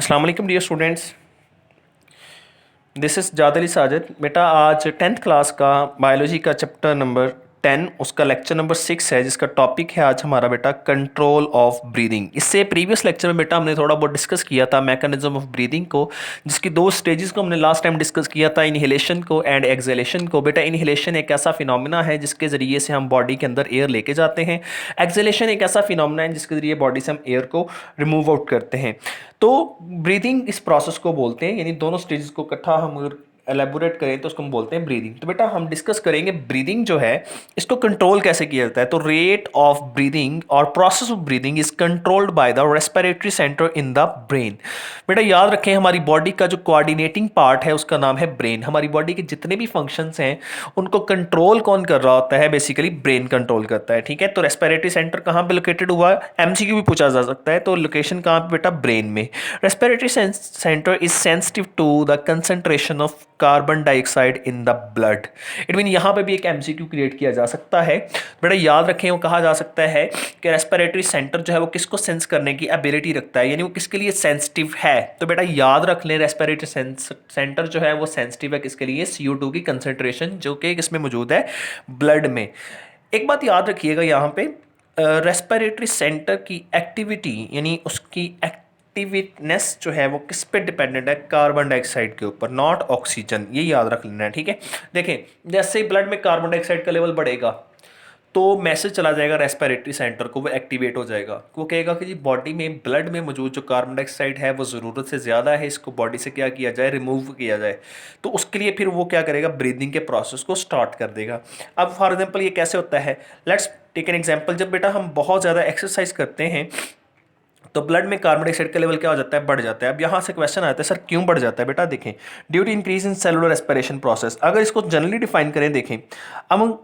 अस्सलाम वालेकुम dear students. This is Jadli Sajid. बेटा आज 10th क्लास का बायोलॉजी का चैप्टर नंबर 10 उसका लेक्चर नंबर 6 है, जिसका टॉपिक है आज हमारा बेटा कंट्रोल ऑफ ब्रीदिंग। इससे प्रीवियस लेक्चर में बेटा हमने थोड़ा बहुत डिस्कस किया था मैकेनिज्म ऑफ ब्रीदिंग को, जिसकी दो स्टेजेस को हमने लास्ट टाइम डिस्कस किया था, इनहेलेशन को एंड एक्सहेलेशन को। बेटा इनहेलेशन एक ऐसा फिनोमिना है जिसके ज़रिए से हम बॉडी के अंदर एयर लेके जाते हैं। एक्सहेलेशन एक ऐसा फिनोमिना है जिसके ज़रिए बॉडी से हम एयर को रिमूव आउट करते हैं। तो ब्रीदिंग इस प्रोसेस को बोलते हैं, यानी दोनों स्टेजेस को इकट्ठा हम अगर एलेबोरेट करें तो उसको हम बोलते हैं ब्रीदिंग। तो बेटा हम डिस्कस करेंगे ब्रीदिंग जो है इसको कंट्रोल कैसे किया जाता है। तो रेट ऑफ ब्रीदिंग और process of breathing is controlled by the respiratory centre in the brain. बेटा याद रखें, हमारी बॉडी का जो कोऑर्डिनेटिंग पार्ट है उसका नाम है ब्रेन। हमारी बॉडी के जितने भी फंक्शंस हैं उनको कंट्रोल कौन कर रहा होता है? बेसिकली ब्रेन कंट्रोल करता है। ठीक है, तो रेस्पिरेटरी सेंटर कहाँ पे लोकेटेड हुआ है? एमसीक्यू भी पूछा जा सकता है, तो लोकेशन कहाँ पे बेटा? ब्रेन में। Respiratory centre is sensitive to the concentration of carbon dioxide in the blood. It mean यहाँ पे भी एक एमसीक्यू क्रिएट किया जा सकता है। बेटा याद रखें, वो कहा जा सकता है कि रेस्पिरेटरी सेंटर जो है वो किसको सेंस करने की एबिलिटी रखता है, यानी वो किसके लिए सेंसिटिव है। तो बेटा याद रख लें, रेस्पिरेटरी सेंटर जो है वो सेंसिटिव है किसके लिए? CO2 की कंसंट्रेशन जो कि किसमें मौजूद है? ब्लड में। एक बात याद रखिएगा यहाँ पे, रेस्पिरेटरी सेंटर की एक्टिविटी यानी उसकी एक्टिवनेस जो है वो किस पे डिपेंडेंट है? कार्बन डाइऑक्साइड के ऊपर, नॉट ऑक्सीजन। ये याद रख लेना है। ठीक है, देखें जैसे ही ब्लड में कार्बन डाइऑक्साइड का लेवल बढ़ेगा तो मैसेज चला जाएगा रेस्पिरेटरी सेंटर को, वो एक्टिवेट हो जाएगा। वो कहेगा कि जी बॉडी में ब्लड में मौजूद जो कार्बन डाइऑक्साइड है वो ज़रूरत से ज़्यादा है, इसको बॉडी से क्या किया जाए? रिमूव किया जाए। तो उसके लिए फिर वो क्या करेगा? ब्रीदिंग के प्रोसेस को स्टार्ट कर देगा। अब फॉर एग्जाम्पल ये कैसे होता है? Let's take an example. जब बेटा हम बहुत ज़्यादा एक्सरसाइज करते हैं तो ब्लड में कार्बन डाइऑक्साइड का लेवल क्या हो जाता है? बढ़ जाता है। अब यहाँ से क्वेश्चन आता है, सर क्यों बढ़ जाता है? बेटा देखें, due to increase in cellular respiration process. अगर इसको जनरली डिफाइन करें, देखें अब हम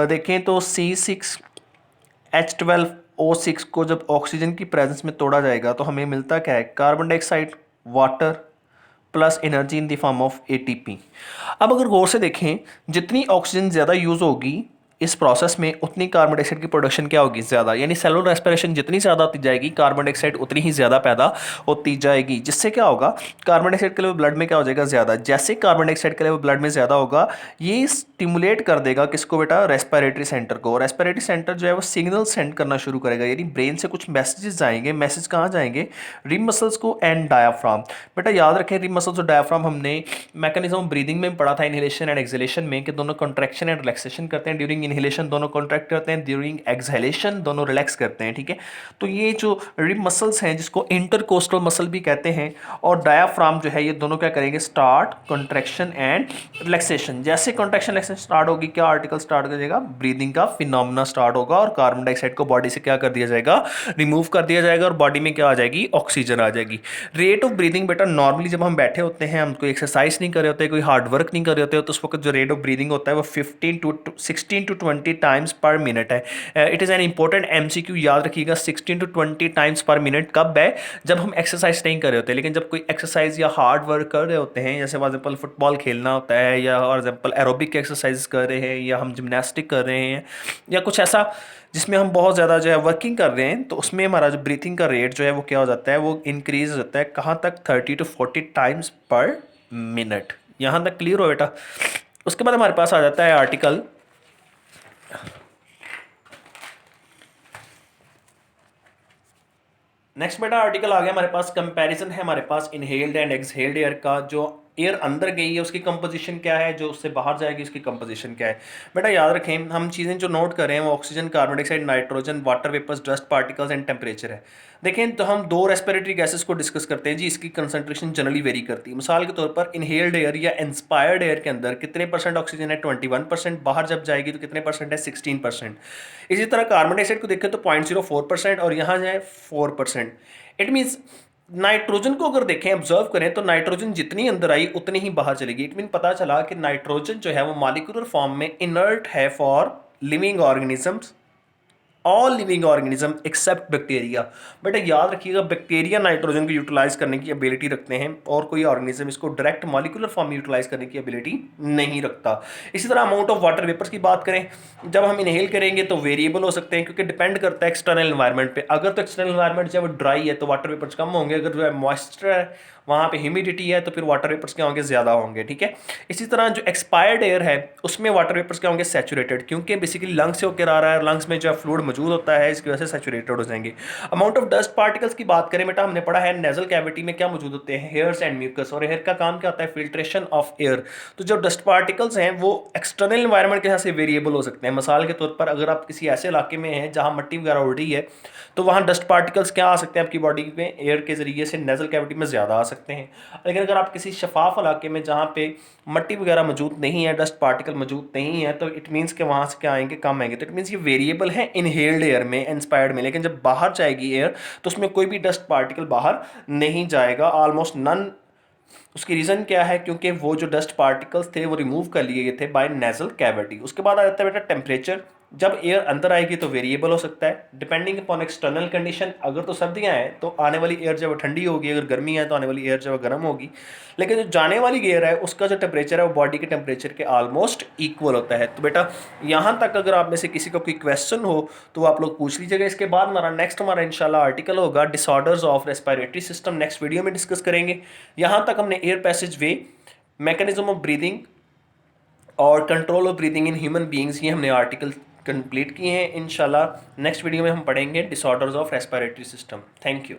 देखें तो C6H12O6 को जब ऑक्सीजन की प्रेजेंस में तोड़ा जाएगा तो हमें मिलता क्या है? Carbon dioxide, water plus energy in the form of ATP। अब अगर गौर से देखें, जितनी ऑक्सीजन ज़्यादा यूज़ होगी इस प्रोसेस में उतनी कार्बन डाइऑक्साइड की प्रोडक्शन क्या होगी? ज़्यादा। यानी सेलुलर रेस्पिरेशन जितनी ज़्यादा होती जाएगी कार्बन डाइऑक्साइड उतनी ही ज़्यादा पैदा होती जाएगी, जिससे क्या होगा? कार्बन डाइऑक्साइड का लेवल ब्लड में क्या हो जाएगा? ज़्यादा। जैसे कार्बन डाइऑक्साइड का लेवल ब्लड में ज़्यादा होगा, ये स्टिमुलेट कर देगा किसको बेटा? रेस्पिरेटरी सेंटर को। रेस्पिरेटरी सेंटर जो है वो सिग्नल सेंड करना शुरू करेगा, यानी ब्रेन से कुछ मैसेजेस जाएंगे। मैसेज कहाँ जाएंगे? रिम मसल्स को एंड डायाफ्राम। बेटा याद रखें, रिम मसल्स और डायाफ्राम हमने मैकेनिज्म ऑफ ब्रीदिंग में पढ़ा था, इनहेलेशन एंड एक्सहेलेशन में, कि दोनों कॉन्ट्रैक्शन एंड रिलैक्सेशन करते हैं। ड्यूरिंग इनहेलेशन दोनों कॉन्ट्रैक्ट करते हैं, ड्यूरिंग एक्सहेलेशन दोनों रिलैक्स करते हैं। ठीक है, तो ये जो रिब मसल्स हैं जिसको इंटरकोस्टल मसल भी कहते हैं, और डायाफ्राम जो है, ये दोनों क्या करेंगे? Start contraction and relaxation. जैसे कॉन्ट्रैक्शन रिलैक्सेशन स्टार्ट होगी, क्या आर्टिकल स्टार्ट कर देगा? ब्रीदिंग का फिनोमेना स्टार्ट होगा और कार्बन डाइऑक्साइड को बॉडी से क्या कर दिया जाएगा? रिमूव कर दिया जाएगा और बॉडी में क्या आ जाएगी? ऑक्सीजन आ जाएगी। रेट ऑफ ब्रीदिंग बेटा नॉर्मली जब हम बैठे होते हैं, हम कोई एक्सरसाइज नहीं कर रहे होते, कोई हार्ड वर्क नहीं कर रहे होते, तो उस वक्त जो रेट ऑफ ब्रीदिंग होता है वो 16 to 20 टाइम्स पर मिनट है। It is an important MCQ, याद रखिएगा। 16 to 20 टाइम्स पर मिनट कब है? जब हम एक्सरसाइज नहीं कर रहे होते। लेकिन जब कोई एक्सरसाइज या हार्ड वर्क कर रहे होते हैं, जैसे फॉर एग्जाम्पल फुटबॉल खेलना होता है, या फॉर एग्जाम्पल एरोबिक एक्सरसाइज कर रहे हैं, या हम जिमनास्टिक कर रहे हैं, या कुछ ऐसा जिसमें हम बहुत ज़्यादा जो है वर्किंग कर रहे हैं, तो उसमें हमारा जो ब्रीथिंग का रेट जो है वो क्या हो जाता है? वो इंक्रीज हो जाता है। कहाँ तक? 30 to 40 टाइम्स पर मिनट। यहाँ तक क्लियर हो बेटा? उसके बाद हमारे पास आ जाता है आर्टिकल, नेक्स्ट बेटा आर्टिकल आ गया हमारे पास। कंपैरिजन है हमारे पास इनहेल्ड एंड एक्सहेल्ड एयर का। जो एयर अंदर गई है उसकी कंपोजिशन क्या है, जो उससे बाहर जाएगी उसकी कंपोजिशन क्या है। बेटा याद रखें, हम चीज़ें जो नोट कर रहे हैं वो oxygen, carbon dioxide, nitrogen, water vapours, dust particles and temperature है। देखें तो हम दो रेस्पिरेटरी गैसेस को डिस्कस करते हैं जी, इसकी कंसंट्रेशन जनरली वेरी करती है। मिसाल के तौर पर इनहेल्ड एयर या इंस्पायर्ड एयर के अंदर कितने परसेंट ऑक्सीजन है? 21%। बाहर जब जाएगी तो कितने परसेंट है? 16%। इसी तरह कार्बन डाइऑक्साइड को देखें तो 0.04% और यहाँ जाए 4%। इट मीन्स नाइट्रोजन को अगर देखें, ऑब्जर्व करें, तो नाइट्रोजन जितनी अंदर आई उतनी ही बाहर चलेगी। इट मीन पता चला कि नाइट्रोजन जो है वो मॉलिक्यूलर फॉर्म में इनर्ट है for living organisms, all living organism except bacteria. बेटा याद रखिएगा, बैक्टीरिया नाइट्रोजन को यूटिलाइज करने की एबिलिटी रखते हैं और कोई ऑर्गेनिज्म इसको डायरेक्ट मॉलिक्यूलर फॉर्म में यूटिलाइज करने की एबिलिटी नहीं रखता। इसी तरह अमाउंट ऑफ वाटर वेपर्स की बात करें, जब हम इनहेल करेंगे तो वेरिएबल हो सकते हैं क्योंकि डिपेंड करता है एक्सटर्नल एनवायरनमेंट पे। अगर तो एक्सटर्नल एनवायरनमेंट जब ड्राई है तो वाटर वेपर्स कम होंगे, अगर जो है मॉइस्चर है वहाँ पे ह्यूमिडिटी है तो फिर वाटर वेपर्स क्या होंगे, ज़्यादा होंगे। ठीक है, इसी तरह जो एक्सपायर्ड एयर है उसमें वाटर वेपर्स क्या होंगे, सैचुरेटेड, क्योंकि बेसिकली लंग्स से होकर आ रहा है, लंग्स में जो फ्लूइड मौजूद होता है इसकी वजह से सैचुरेटेड हो जाएंगे। अमाउंट ऑफ डस्ट पार्टिकल्स की बात करें बेटा, हमने पढ़ा है नेजल कैविटी में क्या मौजूद होते हैं, हेयर्स एंड म्यूकस, और हेयर का काम क्या होता है, फिल्ट्रेशन ऑफ एयर। तो जो डस्ट पार्टिकल्स हैं वो एक्सटर्नल एनवायरनमेंट के हिसाब से वेरिएबल हो सकते हैं। मिसाल के तौर पर अगर आप किसी ऐसे इलाके में हैं जहाँ मिट्टी वगैरह उड़ रही है तो वहाँ डस्ट पार्टिकल्स क्या आ सकते हैं आपकी बॉडी में, एयर के जरिए से नेजल कैविटी में ज़्यादा आ सकते हैं। लेकिन अगर आप किसी शफाफ इलाके में जहाँ पे मट्टी वगैरह मौजूद नहीं है, डस्ट पार्टिकल मौजूद नहीं है, तो इट मीन्स कि वहाँ से क्या आएंगे, कम आएंगे। तो इट मीन्स ये वेरिएबल है इनहेल्ड एयर में, इंस्पायर्ड में। लेकिन जब बाहर जाएगी एयर तो उसमें कोई भी डस्ट पार्टिकल बाहर नहीं जाएगा, ऑलमोस्ट नन। उसकी रीज़न क्या है, क्योंकि वो जो डस्ट पार्टिकल्स थे वो रिमूव कर लिए गए थे बाय नेजल कैविटी। उसके बाद आ जाता है बेटा टेम्परेचर। जब एयर अंदर आएगी तो वेरिएबल हो सकता है डिपेंडिंग अपॉन एक्सटर्नल कंडीशन। अगर तो सर्दियाँ हैं तो आने वाली एयर जब ठंडी होगी, अगर गर्मी है तो आने वाली एयर जब गर्म होगी। लेकिन जो जाने वाली एयर है उसका जो टेम्परेचर है वो बॉडी के टेम्परेचर के ऑलमोस्ट इक्वल होता है। तो बेटा यहाँ तक अगर आप में से किसी का कोई क्वेश्चन हो तो आप लोग पूछ लीजिएगा। इसके बाद हमारा इंशाल्लाह आर्टिकल होगा disorders of respiratory system, next video में डिस्कस करेंगे। यहाँ तक हमने air passage way, mechanism of breathing और control of breathing in human beings, ये हमने आर्टिकल कंप्लीट किए हैं। इंशाल्लाह नेक्स्ट वीडियो में हम पढ़ेंगे disorders of respiratory system. Thank you.